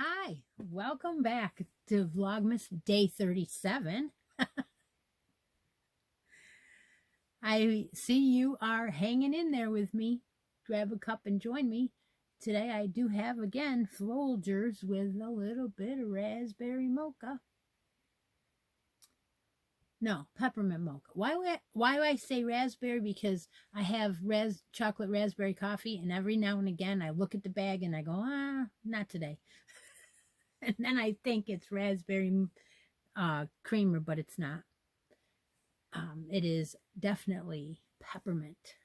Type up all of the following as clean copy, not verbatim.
Hi, welcome back to Vlogmas Day 37. I see you are hanging in there with me. Grab a cup and join me. Today I do have again Folgers with a little bit of raspberry mocha. No, peppermint mocha. Why do I say raspberry? Because I have chocolate raspberry coffee, and every now and again I look at the bag and I go, not today. And then I think it's raspberry creamer, but it's not. It is definitely peppermint.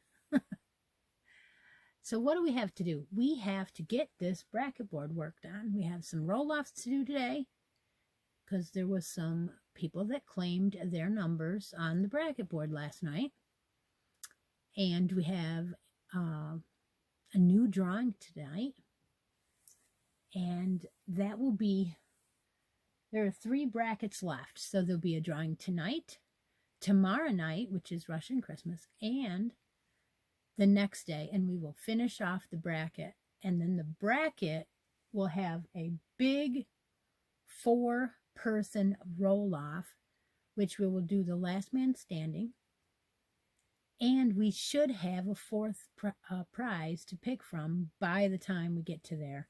So what do we have to do? We have to get this bracket board worked on. We have some roll-offs to do today because there was some people that claimed their numbers on the bracket board last night. And we have a new drawing tonight. And that will be, there are 3 brackets left. So there'll be a drawing tonight, tomorrow night, which is Russian Christmas, and the next day, and we will finish off the bracket. And then the bracket will have a big 4-person roll-off, which we will do the last man standing. And we should have a 4th prize to pick from by the time we get to there.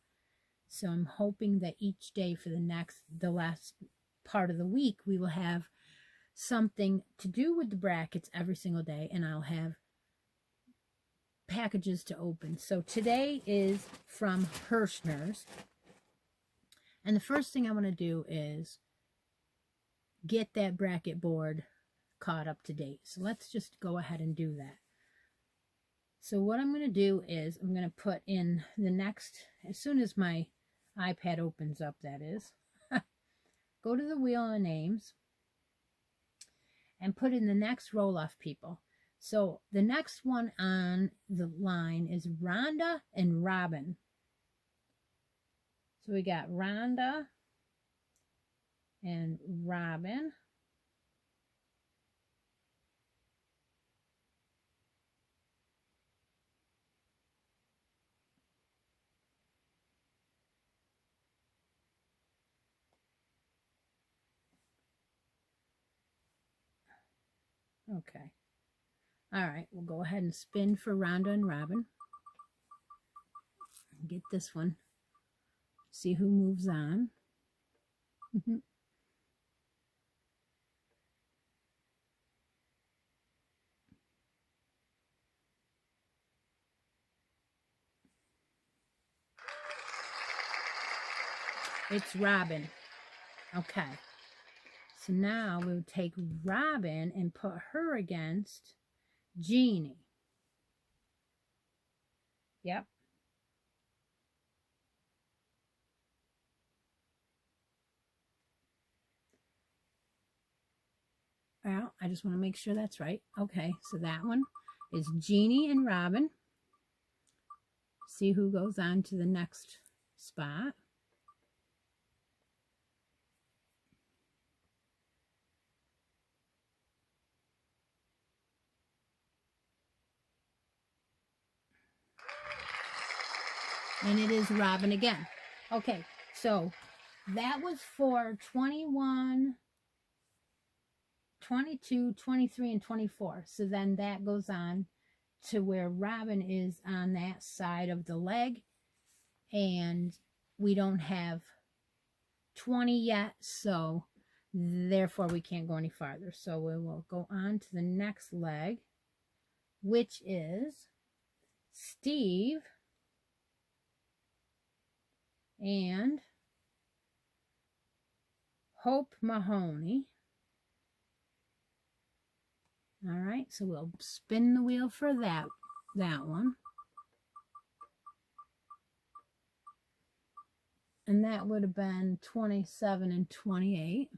So I'm hoping that each day for the last part of the week, we will have something to do with the brackets every single day, and I'll have packages to open. So today is from Hirschner's, and the first thing I want to do is get that bracket board caught up to date. So let's just go ahead and do that. So what I'm going to do is I'm going to put in the next, as soon as my iPad opens up, that is, go to the wheel of names and put in the next roll-off people. So the next one on the line is Rhonda and Robin. So we got Rhonda and Robin. Okay. All right, we'll go ahead and spin for Rhonda and Robin. Get this one. See who moves on. It's Robin. Okay. So now we'll take Robin and put her against Jeannie. Yep. Well, I just want to make sure that's right. Okay, so that one is Jeannie and Robin. See who goes on to the next spot. And it is Robin again. Okay, so that was for 21, 22, 23, and 24. So then that goes on to where Robin is on that side of the leg, and we don't have 20 yet, so therefore we can't go any farther. So we will go on to the next leg, which is Steve and Hope Mahoney. All right, so we'll spin the wheel for that one. And that would have been 27 and 28.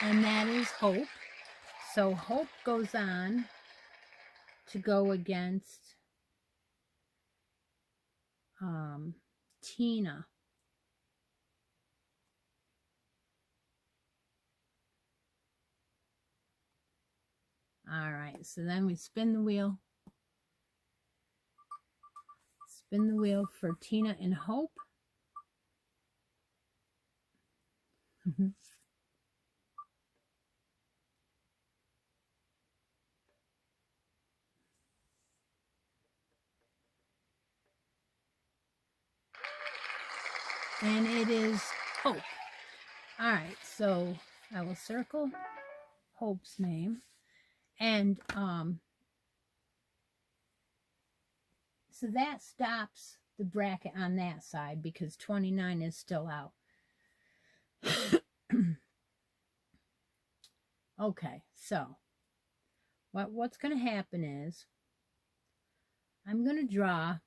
And that is Hope. So Hope goes on to go against Tina. All right, so then we spin the wheel. Spin the wheel for Tina and Hope. And it is Hope. All right, so I will circle Hope's name. And so that stops the bracket on that side because 29 is still out. Okay, so what's going to happen is I'm going to draw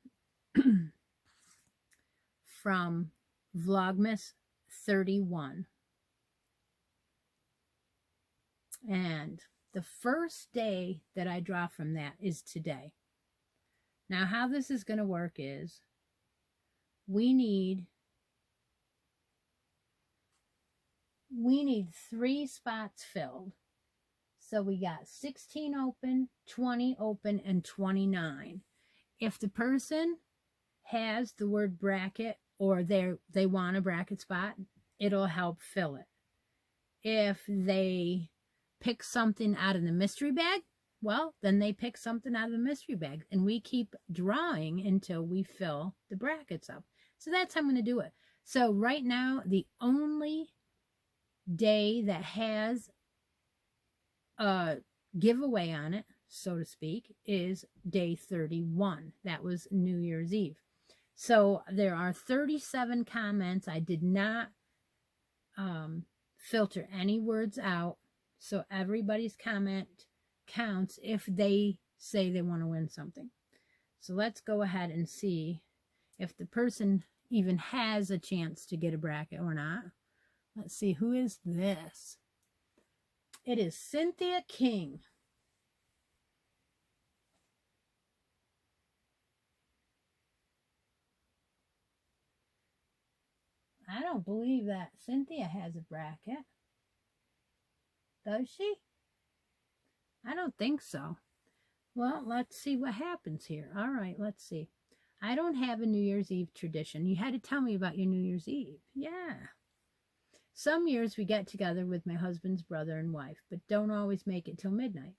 from Vlogmas 31. And the first day that I draw from that is today. Now, how this is going to work is we need 3 spots filled. So we got 16 open, 20 open, and 29. If the person has the word bracket or they want a bracket spot, it'll help fill it. If they pick something out of the mystery bag, well, then they pick something out of the mystery bag, and we keep drawing until we fill the brackets up. So that's how I'm going to do it. So right now, the only day that has a giveaway on it, so to speak, is day 31. That was New Year's Eve. So there are 37 comments. I did not filter any words out. So everybody's comment counts if they say they want to win something. So let's go ahead and see if the person even has a chance to get a bracket or not. Let's see, who is this? It is Cynthia King. I don't believe that Cynthia has a bracket. Does she? I don't think so. Well, let's see what happens here. All right, let's see. I don't have a New Year's Eve tradition. You had to tell me about your New Year's Eve. Yeah. Some years we get together with my husband's brother and wife, but don't always make it till midnight.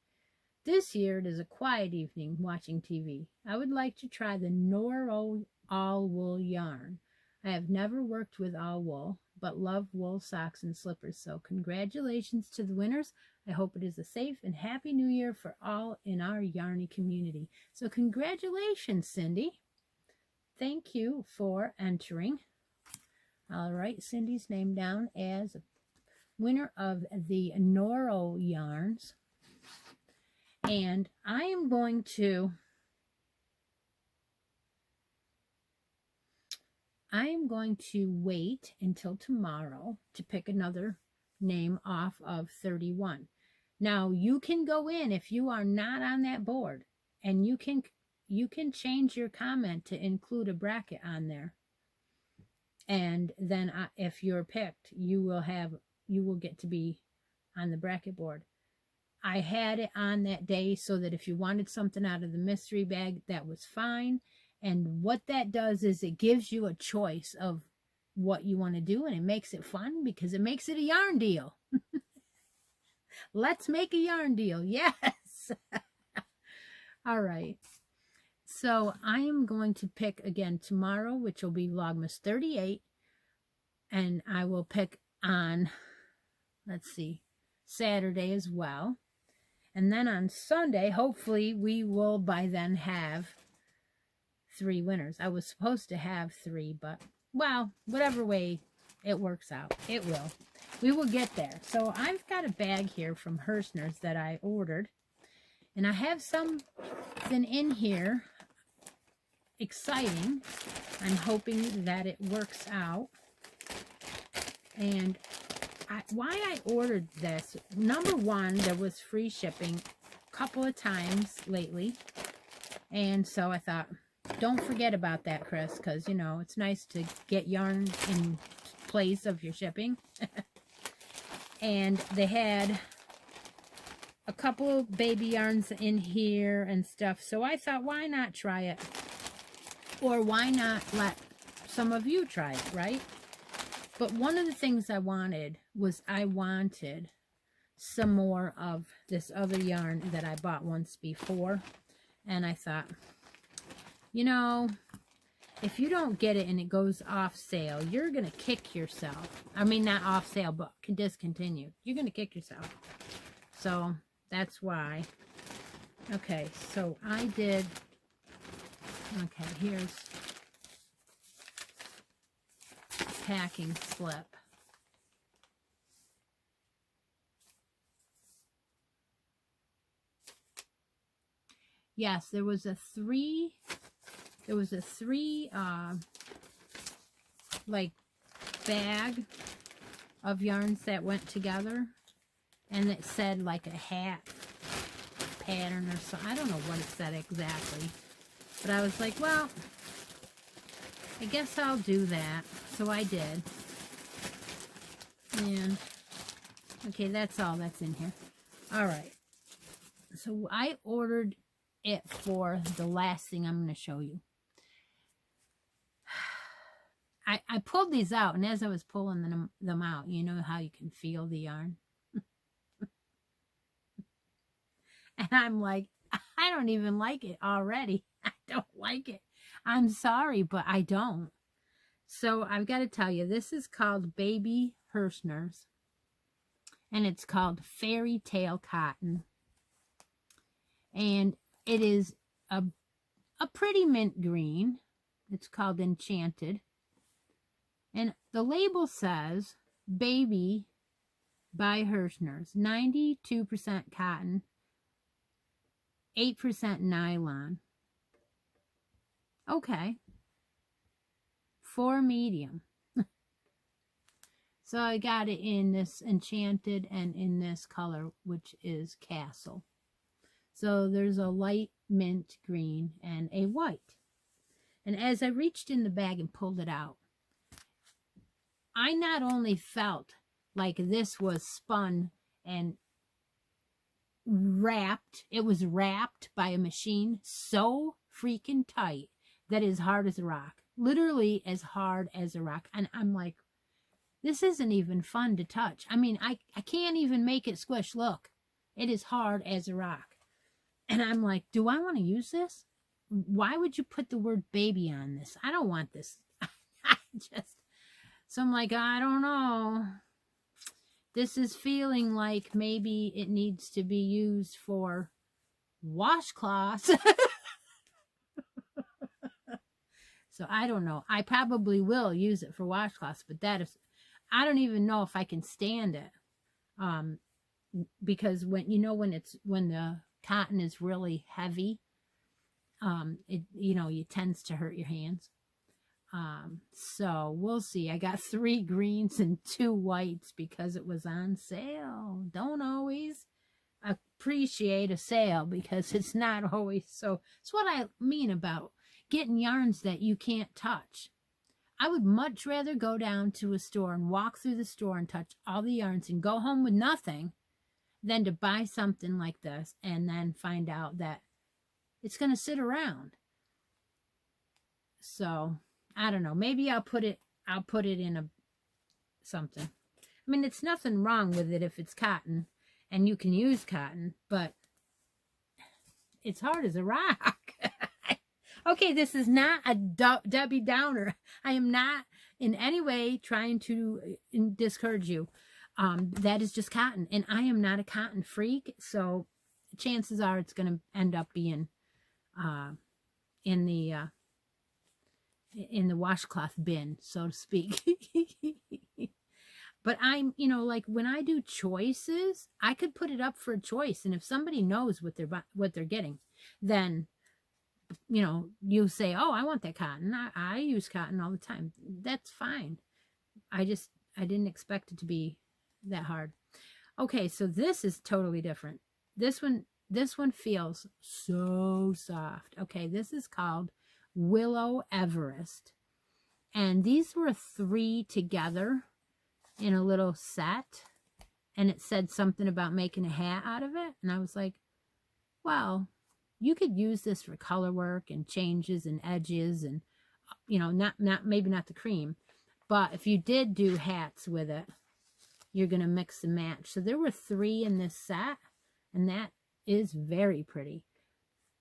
This year it is a quiet evening watching TV. I would like to try the Noro all wool yarn. I have never worked with all wool, but love wool socks and slippers. So congratulations to the winners. I hope it is a safe and happy new year for all in our yarny community. So congratulations, Cindy. Thank you for entering. I'll write Cindy's name down as winner of the Noro yarns. And I am going to wait until tomorrow to pick another name off of 31. Now, you can go in if you are not on that board, and you can change your comment to include a bracket on there. And then if you're picked, you will get to be on the bracket board. I had it on that day so that if you wanted something out of the mystery bag, that was fine. And what that does is it gives you a choice of what you want to do, and it makes it fun because it makes it a yarn deal. Let's make a yarn deal. Yes. All right. So I am going to pick again tomorrow, which will be Vlogmas 38. And I will pick on, let's see, Saturday as well. And then on Sunday, hopefully we will by then have 3 winners. I was supposed to have 3, but, well, whatever way it works out, it will. We will get there. So I've got a bag here from Hirschner's that I ordered. And I have something in here exciting. I'm hoping that it works out. And why I ordered this, number one, there was free shipping a couple of times lately. And so I thought, don't forget about that, Chris, because, you know, it's nice to get yarn in place of your shipping. And they had a couple of baby yarns in here and stuff. So I thought, why not try it? Or why not let some of you try it, right? But one of the things I wanted was I wanted some more of this other yarn that I bought once before. And I thought, you know, if you don't get it and it goes off sale, you're going to kick yourself. I mean, not off sale, but discontinued. You're going to kick yourself. So that's why. Okay, so I did. Okay, here's packing slip. Yes, there was a three like bag of yarns that went together, and it said like a hat pattern or so. I don't know what it said exactly, but I was like, well, I guess I'll do that. So I did. And okay, that's all that's in here. All right. So I ordered it for the last thing I'm going to show you. I pulled these out, and as I was pulling them out, you know how you can feel the yarn? And I'm like, I don't even like it already. I don't like it. I'm sorry, but I don't. So I've got to tell you, this is called Baby Hirschner's, and it's called Fairy Tale Cotton. And it is a pretty mint green. It's called Enchanted. And the label says Baby by Hirschner's. 92% cotton, 8% nylon. Okay. 4 medium. So I got it in this Enchanted and in this color, which is Castle. So there's a light mint green and a white. And as I reached in the bag and pulled it out, I not only felt like this was spun and wrapped, it was wrapped by a machine so freaking tight that is hard as a rock. Literally as hard as a rock. And I'm like, this isn't even fun to touch. I mean, I can't even make it squish. Look, it is hard as a rock. And I'm like, do I want to use this? Why would you put the word baby on this? I don't want this. So I'm like, I don't know. This is feeling like maybe it needs to be used for washcloths. So I don't know. I probably will use it for washcloths, but that is, I don't even know if I can stand it. Because when the cotton is really heavy, it tends to hurt your hands. So we'll see. I got 3 greens and 2 whites because it was on sale. Don't always appreciate a sale because it's not always so. It's what I mean about getting yarns that you can't touch. I would much rather go down to a store and walk through the store and touch all the yarns and go home with nothing than to buy something like this and then find out that it's going to sit around. So I don't know. Maybe I'll put it I'll put it in a something. I mean, it's nothing wrong with it if it's cotton and you can use cotton, but it's hard as a rock. Okay, this is not a Debbie Downer. I am not in any way trying to discourage you. That is just cotton, and I am not a cotton freak, so chances are it's going to end up being in the washcloth bin, so to speak. But I'm, you know, like when I do choices, I could put it up for a choice, and if somebody knows what they're getting, then, you know, you say, oh, I want that cotton. I use cotton all the time. That's fine. I didn't expect it to be that hard. Okay, so this is totally different. This one feels so soft. Okay, this is called Willow Everest. And these were 3 together in a little set. And it said something about making a hat out of it. And I was like, well, you could use this for color work and changes and edges and, you know, maybe not the cream. But if you did do hats with it, you're going to mix and match. So there were 3 in this set, and that is very pretty.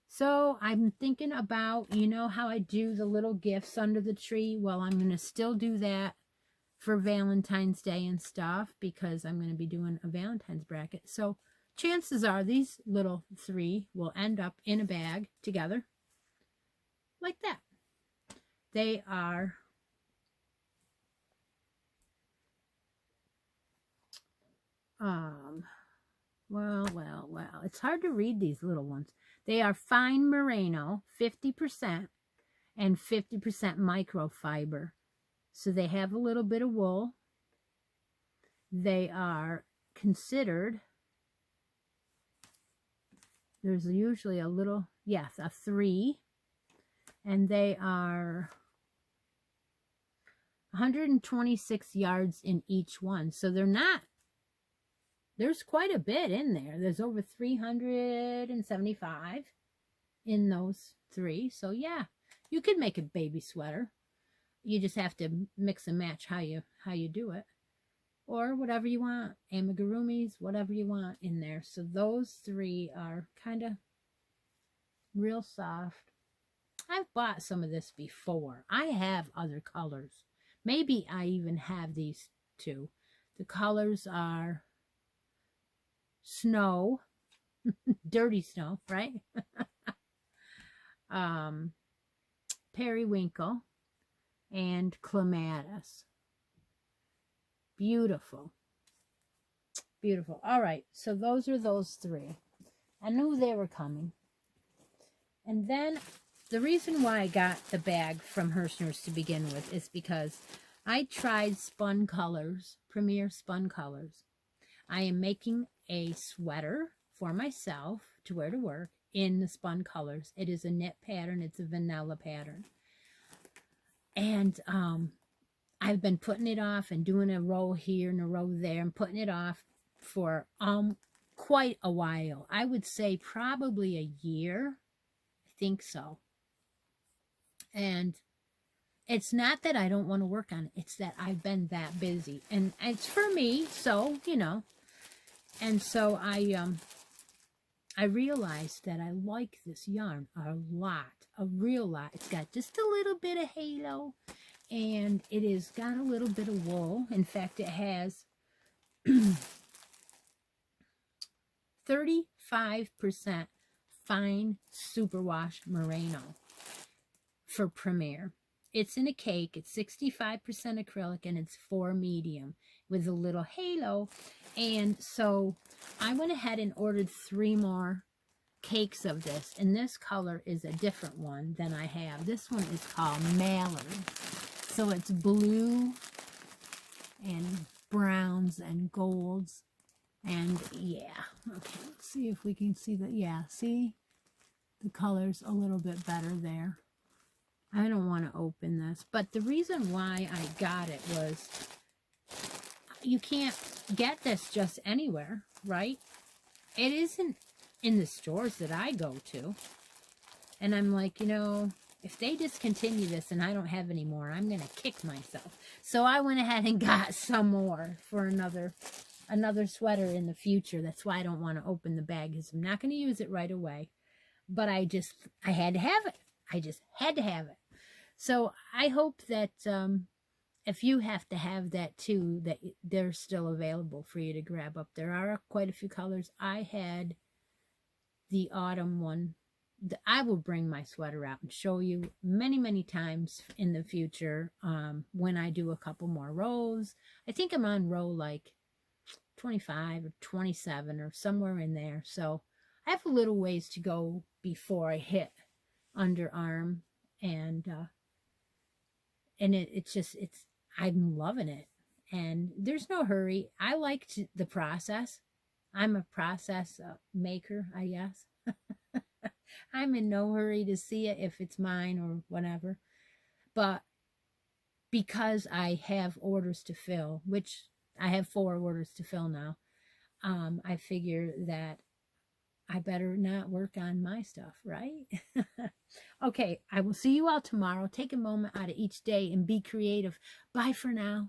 So I'm thinking about, you know how I do the little gifts under the tree? Well, I'm going to still do that for Valentine's Day and stuff, because I'm going to be doing a Valentine's bracket. So chances are these little 3 will end up in a bag together like that. They are well, it's hard to read these little ones. They are fine merino, 50% and 50% microfiber. So they have a little bit of wool. They are considered, there's usually a little, yes, a 3. And they are 126 yards in each one. So they're not, there's quite a bit in there. There's over 375 in those 3. So yeah, you could make a baby sweater. You just have to mix and match how you do it. Or whatever you want. Amigurumis, whatever you want in there. So those 3 are kind of real soft. I've bought some of this before. I have other colors. Maybe I even have these 2. The colors are snow, dirty snow, right? Periwinkle and clematis. Beautiful. Beautiful. All right, so those are those 3. I knew they were coming. And then the reason why I got the bag from Hirschner's to begin with is because I tried spun colors, Premier spun colors. I am making a sweater for myself to wear to work in the spun colors. It is a knit pattern. It's a vanilla pattern. And I've been putting it off and doing a row here and a row there and putting it off for quite a while. I would say probably a year. I think so. And it's not that I don't want to work on it. It's that I've been that busy. And it's for me, so, you know. And so I realized that I like this yarn a lot, a real lot. It's got just a little bit of halo, and it has got a little bit of wool. In fact, it has 35% fine superwash merino for Premier. It's in a cake. It's 65% acrylic, and it's 4 medium with a little halo. And so I went ahead and ordered 3 more cakes of this. And this color is a different one than I have. This one is called Mallard. So it's blue and browns and golds. And yeah, okay, let's see if we can see that. Yeah, see the color's a little bit better there. I don't want to open this, but the reason why I got it was you can't get this just anywhere, right? It isn't in the stores that I go to. And I'm like, you know, if they discontinue this and I don't have any more, I'm going to kick myself. So I went ahead and got some more for another sweater in the future. That's why I don't want to open the bag, because I'm not going to use it right away. But I had to have it. I just had to have it. So I hope that if you have to have that too, that they're still available for you to grab up. There are quite a few colors. I had the autumn one. I will bring my sweater out and show you many, many times in the future when I do a couple more rows. I think I'm on row like 25 or 27 or somewhere in there. So I have a little ways to go before I hit underarm, and I'm loving it. And there's no hurry. I liked the process. I'm a process maker, I guess. I'm in no hurry to see it if it's mine or whatever. But because I have orders to fill, which I have 4 orders to fill now, I figure that I better not work on my stuff, right? Okay, I will see you all tomorrow. Take a moment out of each day and be creative. Bye for now.